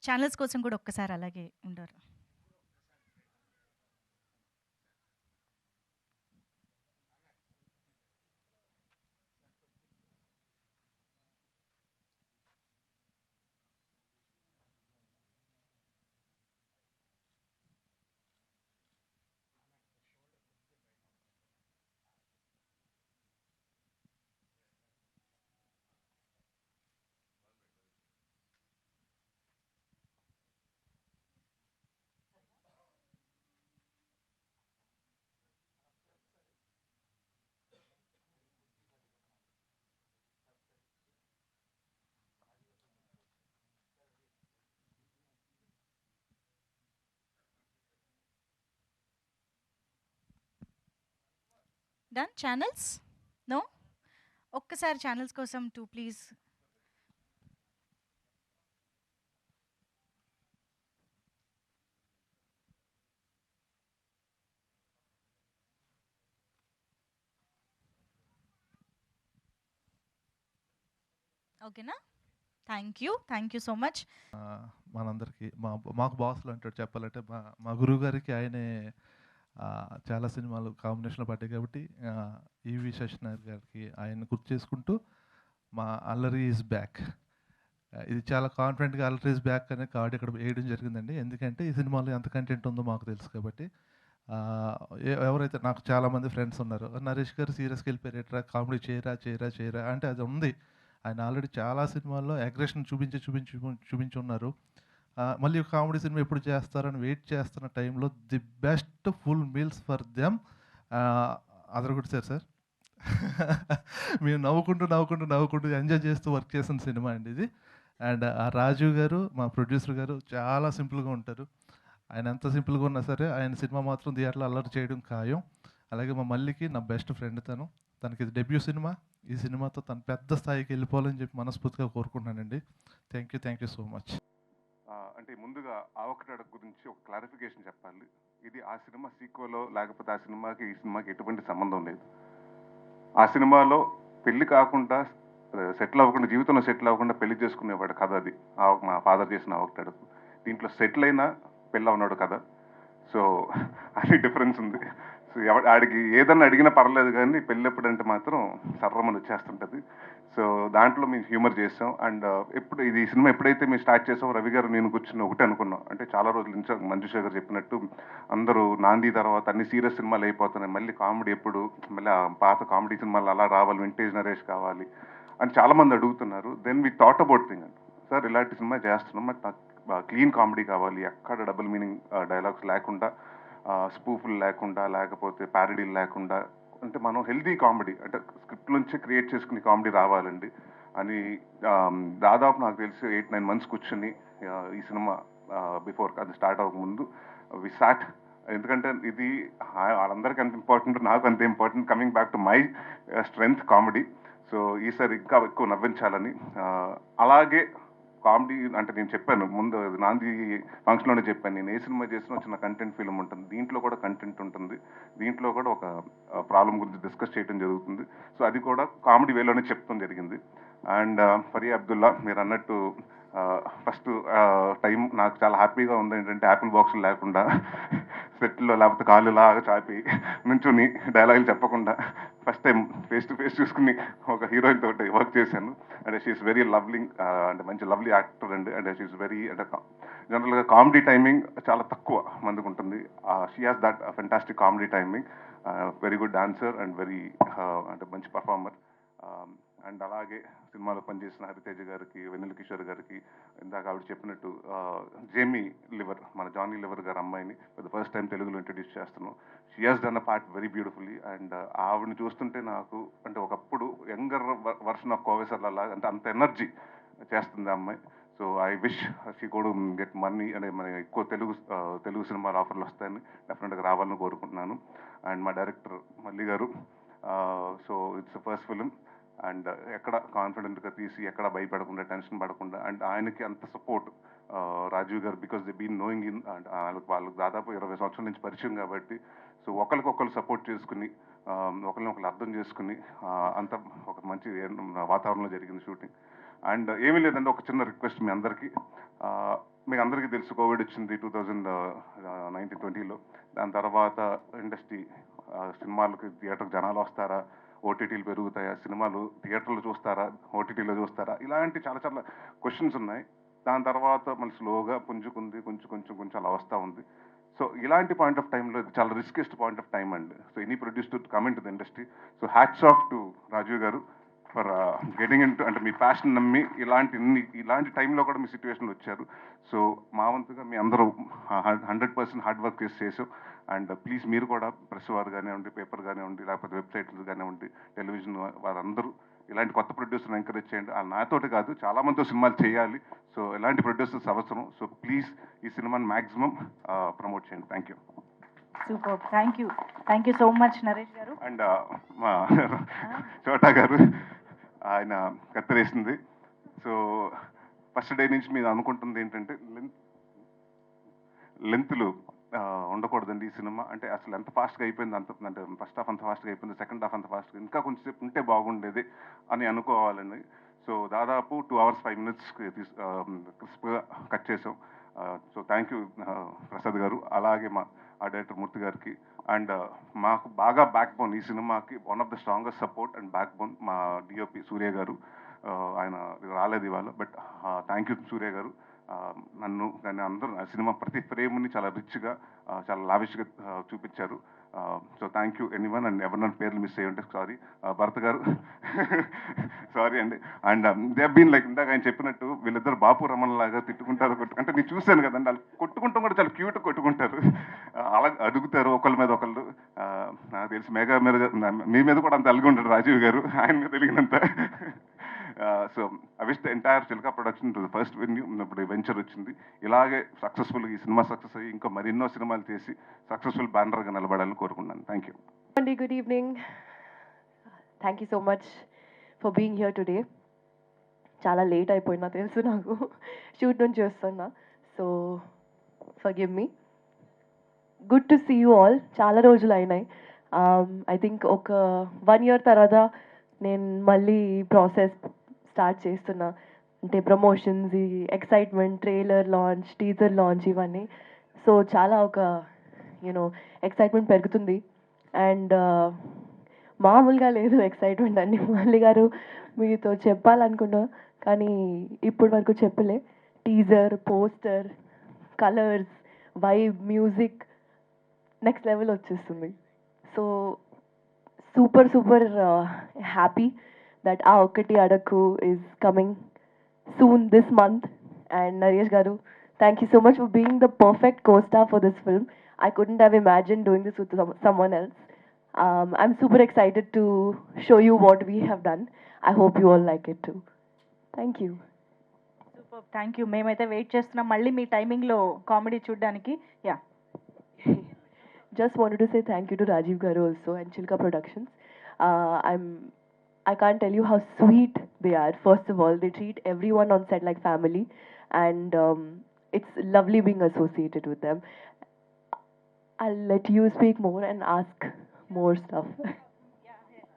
Channels కోసం కూడా ఒక్కసారి అలాగే ఉండరు. Done channels? నో? ఒక్కసారి ఛానెల్స్ కోసం 2 ప్లీజ్. ఓకేనా? Thank you so much. మనందరికీ మాకు బాసులు అంటాడు చెప్పాలంటే మా గురువు గారికి ఆయనే చాలా సినిమాలు కాంబినేషన్లో పడ్డాయి కాబట్టి ఈవి శశినాథ్ గారికి ఆయన గుర్తు చేసుకుంటూ మా అల్లరి ఈజ్ బ్యాక్, ఇది చాలా కాన్ఫిడెంట్గా అల్లరి ఈజ్ బ్యాక్ అనే కార్డు ఇక్కడ వేయడం జరిగిందండి. ఎందుకంటే ఈ సినిమాలో ఎంత కంటెంట్ ఉందో మాకు తెలుసు కాబట్టి. ఎవరైతే నాకు చాలామంది ఫ్రెండ్స్ ఉన్నారు, నరేష్ గారు సీరియస్కి వెళ్ళిపోయారు, ఎట్రా కామెడీ చేయరా అంటే అది ఉంది. ఆయన ఆల్రెడీ చాలా సినిమాల్లో అగ్రెషన్ చూపించి ఉన్నారు. మళ్ళీ కామెడీ సినిమా ఎప్పుడు చేస్తారని వెయిట్ చేస్తున్న టైంలో the best full meals for them అదరగొట్టారు సార్. మేము నవ్వుకుంటూ ఎంజాయ్ చేస్తూ వర్క్ చేసిన సినిమా అండి ఇది. అండ్ ఆ రాజు గారు మా ప్రొడ్యూసర్ గారు చాలా సింపుల్గా ఉంటారు. ఆయన ఎంత సింపుల్గా ఉన్నా సరే ఆయన సినిమా మాత్రం థియేటర్లో అల్లరి చేయడం ఖాయం. అలాగే మా మల్లికి నా బెస్ట్ ఫ్రెండ్ తనకి ఇది డెబ్యూ సినిమా. ఈ సినిమాతో తను పెద్ద స్థాయికి వెళ్ళిపోవాలని చెప్పి మనస్ఫూర్తిగా కోరుకుంటున్నానండి. Thank you so much. అంటే ముందుగా ఆవకటాడ గురించి ఒక క్లారిఫికేషన్ చెప్పాలి. ఇది ఆ సినిమా సీక్వెలో లేకపోతే ఆ సినిమాకి ఈ సినిమాకి ఎటువంటి సంబంధం లేదు. ఆ సినిమాలో పెళ్లి కాకుండా సెటిల్ అవ్వకుండా, జీవితంలో సెటిల్ అవ్వకుండా పెళ్లి చేసుకునేవాడు కథ అది. మా ఫాదర్ చేసిన ఆవకటాడు. దీంట్లో సెటిల్ అయినా పెళ్ళి అవునాడు కదా. సో అది డిఫరెన్స్ ఉంది. సో ఆడికి ఏదన్నా అడిగినా పర్లేదు, కానీ పెళ్ళెప్పుడంటే మాత్రం సర్రమని వచ్చేస్తుంటుంది. సో దాంట్లో మేము హ్యూమర్ చేసాం. అండ్ ఎప్పుడు ఇది సినిమా ఎప్పుడైతే మేము స్టార్ట్ చేసాం, రవి గారు నేను కూర్చుని ఒకటే అనుకున్నాం, అంటే చాలా రోజుల నుంచి మంజుష గారు చెప్పినట్టు అందరూ నాంది తర్వాత అన్ని సీరియస్ సినిమాలు అయిపోతున్నాయి, మళ్ళీ కామెడీ ఎప్పుడు, మళ్ళీ ఆ పాత కామెడీ సినిమాలు అలా రావాలి, వింటేజ్ నరేష్ కావాలి అని చాలామంది అడుగుతున్నారు. Then we thought about thing అండి, సార్ ఇలాంటి సినిమా చేస్తున్నాం, బట్ నాకు క్లీన్ కామెడీ కావాలి, ఎక్కడ డబుల్ మీనింగ్ డైలాగ్స్ లేకుండా, స్పూఫులు లేకుండా, లేకపోతే ప్యారడీలు లేకుండా, అంటే మనం హెల్దీ కామెడీ అంటే స్క్రిప్ట్ నుంచి క్రియేట్ చేసుకునే కామెడీ రావాలండి అని దాదాపు నాకు తెలిసి 8-9 మంత్స్ కూర్చుని ఈ సినిమా బిఫోర్ అది స్టార్ట్ అవ్వకముందు వి సాట్. ఎందుకంటే ఇది వాళ్ళందరికీ అంత ఇంపార్టెంట్, నాకు అంత important, coming back to my strength comedy. So ఈసారి ఇంకా ఎక్కువ నవ్వించాలని, అలాగే కామెడీ అంటే నేను చెప్పాను ముందు నాంది ఫంక్షన్లోనే చెప్పాను, నేను ఏ సినిమా చేసినా చిన్న కంటెంట్ ఫిల్మ్ ఉంటుంది, దీంట్లో కూడా కంటెంట్ ఉంటుంది, దీంట్లో కూడా ఒక ప్రాబ్లం గురించి డిస్కస్ చేయడం జరుగుతుంది. సో అది కూడా కామెడీ వేలోనే చెప్తాం జరిగింది. అండ్ ఫరియా అబ్దుల్లా మీరు అన్నట్టు ఫస్ట్ టైం నాకు చాలా హ్యాపీగా ఉంది ఏంటంటే యాపిల్ బాక్సులు లేకుండా సెట్లో లేకపోతే కాళ్ళు లాగా చాపి నుంచుని డైలాగులు చెప్పకుండా first time face to face చూసుకుని ఒక హీరోయిన్ తోటి వర్క్ చేశాను. అంటే షీఈస్ వెరీ లవ్లీ, అంటే మంచి లవ్లీ యాక్టర్ అండి. అంటే షీఈస్ వెరీ, అంటే జనరల్గా కామెడీ టైమింగ్ చాలా తక్కువ మందికి ఉంటుంది. She has that fantastic comedy timing, very good dancer and very అంటే మంచి పర్ఫార్మర్. అండ్ అలాగే సినిమాలో పనిచేసిన హరితేజ గారికి, వెన్నెల కిషోర్ గారికి, ఇందాక ఆవిడ చెప్పినట్టు జేమీ లివర్, మన జానీ లివర్ గారు అమ్మాయిని ఫర్ ద ఫస్ట్ టైం తెలుగులో ఇంట్రడ్యూస్ చేస్తున్నాం. She has done a part very beautifully. And ఆవిడని చూస్తుంటే నాకు అంటే ఒకప్పుడు యంగర్ వర్షన్ ఆఫ్ కోవేసర్ లాగా, అంటే అంత ఎనర్జీ చేస్తుంది ఆ అమ్మాయి. సో ఐ విష్ షీ కూడా గెట్ మనీ, అంటే మన ఎక్కువ తెలుగు సినిమాల ఆఫర్లు వస్తాయని డెఫినెట్గా రావాలని కోరుకుంటున్నాను. అండ్ మా డైరెక్టర్ మల్లి గారు, so it's first film and ఎక్కడ కాన్ఫిడెంట్గా తీసి ఎక్కడ భయపడకుండా, టెన్షన్ పడకుండా, అండ్ ఆయనకి అంత support Rajiv garu, because they been knowing in, and వాళ్ళకి దాదాపు 20 సంవత్సరాల నుంచి పరిచయం కాబట్టి, సో ఒకరికొకరు సపోర్ట్ చేసుకుని, ఒకరిని అర్థం చేసుకుని, అంత ఒక మంచి వాతావరణంలో జరిగింది షూటింగ్. అండ్ ఏమీ లేదండి, ఒక చిన్న రిక్వెస్ట్ మీ అందరికీ, మీకు అందరికీ తెలుసు కోవిడ్ వచ్చింది 2019-20లో. దాని తర్వాత ఇండస్ట్రీ సినిమాలకి థియేటర్కి జనాలు వస్తారా, ఓటీటీలు పెరుగుతాయా, సినిమాలు థియేటర్లో చూస్తారా, ఓటీటీలో చూస్తారా, ఇలాంటి చాలా చాలా క్వశ్చన్స్ ఉన్నాయి. దాని తర్వాత మళ్ళీ స్లోగా పుంజుకుంది, కొంచెం అలా వస్తూ ఉంది. సో ఇలాంటి పాయింట్ ఆఫ్ టైంలో ఇది చాలా రిస్కెస్ట్ పాయింట్ ఆఫ్ టైం అండి. So any produce to comment to the industry. So hats off to Rajiv garu for getting in to, అంటే మీ ప్యాషన్ నమ్మి ఇలాంటి టైంలో కూడా మీ సిచ్యువేషన్లో వచ్చారు. సో మా వంతుగా మీ అందరూ 100% హార్డ్ వర్క్ చేసాం. అండ్ ప్లీజ్ మీరు కూడా ప్రెస్ వారు కానివ్వండి, పేపర్ కానివ్వండి, లేకపోతే వెబ్సైట్లు కానివ్వండి, టెలివిజన్ వారందరూ ఇలాంటి కొత్త ప్రొడ్యూసర్ని ఎంకరేజ్ చేయండి. వాళ్ళు నాతోటి కాదు, చాలామందితో సినిమాలు చేయాలి. సో ఇలాంటి ప్రొడ్యూసర్స్ అవసరం. సో ప్లీజ్ ఈ సినిమాని మ్యాక్సిమం ప్రమోట్ చేయండి. Thank you. Super. Thank you so much Naresh గారు. అండ్ మా చోటా గారు ఆయన కత్తిరేసింది. సో ఫస్ట్ డే నుంచి మీరు అనుకుంటుంది ఏంటంటే లెంత్లు ఉండకూడదండి ఈ సినిమా. అంటే అసలు ఎంత ఫాస్ట్గా అయిపోయింది, అంటే ఫస్ట్ హాఫ్ అంత ఫాస్ట్గా అయిపోయింది, సెకండ్ హాఫ్ అంత ఫాస్ట్గా, ఇంకా కొంచెంసేపు ఉంటే బాగుండేది అని అనుకోవాలండి. సో దాదాపు 2 hours 5 minutes క్రిస్ప్గా కట్ చేసాం. సో థ్యాంక్ యూ ప్రసాద్ గారు, అలాగే మా డైరెక్టర్ మూర్తి గారికి. అండ్ మాకు బాగా బ్యాక్ బోన్ ఈ సినిమాకి, one of the strongest support and back bone మా డిఓపి సూర్య గారు. ఆయన రాలేదు ఇవాళ, బట్ థ్యాంక్ యూ సూర్య గారు. నన్ను కానీ అందరూ ఆ సినిమా ప్రతి ఫ్రేమ్ని చాలా రిచ్గా, చాలా లావిష్గా చూపించారు. So thank you anyone. And ఎవరినైనా పేర్లు మిస్ అయ్యి ఉంటే సారీ. భరత్ గారు సారీ అండి. అండ్ దే బీన్ లైక్, ఇందాక ఆయన చెప్పినట్టు వీళ్ళిద్దరు బాపు రమణ లాగా తిట్టుకుంటారు, అంటే నేను చూశాను కదండి, వాళ్ళు కొట్టుకుంటాం కూడా చాలా క్యూట్ కొట్టుకుంటారు, అలా అడుగుతారు ఒకళ్ళ మీద ఒకళ్ళు. నాకు తెలిసి మెగా మీద, మీ మీద కూడా అంత అలిగి ఉంటాడు రాజీవ్ గారు, ఆయన మీద తెలిగినంత. So I wish the entire Chilka production to the first venue. ఇప్పుడు వెంచర్ వచ్చింది, ఇలాగే సక్సెస్ఫుల్గా ఈ సినిమా సక్సెస్ అయ్యి ఇంకా మరెన్నో సినిమాలు చేసి సక్సెస్ఫుల్ బ్యానర్గా నిలబడాలని కోరుకున్నాను. Thank you. Good evening. Thank you so much for being here today. చాలా లేట్ అయిపోయినా తెలుసు నాకు, షూట్ నుంచి వస్తున్నా, so forgive me. Good to see you all. చాలా రోజులు అయినాయి. ఐ థింక్ ఒక 1 year తర్వాత నేను మళ్ళీ ప్రాసెస్ స్టార్ట్ చేస్తున్నా. అంటే ప్రమోషన్స్, ఈ excitement, trailer launch, teaser launch, ఇవన్నీ. సో చాలా ఒక ఎక్సైట్మెంట్ పెరుగుతుంది. అండ్ మామూలుగా లేదు ఎక్సైట్మెంట్ అండి. మురళి గారు మీతో చెప్పాలనుకున్నా కానీ ఇప్పటి వరకు చెప్పలే. Teaser, poster, colours, vibe, music next level వచ్చేస్తుంది. So super happy that Aa Okkati Adaku is coming soon this month. And Naresh Garu, thank you so much for being the perfect co-star for this film. I couldn't have imagined doing this with someone else. I'm super excited to show you what we have done. I hope you all like it too. Thank you. Super. Thank you. మేమైతే wait చేస్తున్నాం మళ్ళీ మీ టైమింగ్లో comedy చూడడానికి. Yeah. Just wanted to say thank you to Rajiv Garu also and Chilka Productions. I can't tell you how sweet they are. First of all, they treat everyone on set like family, and it's lovely being associated with them. I'll let you speak more and ask more stuff.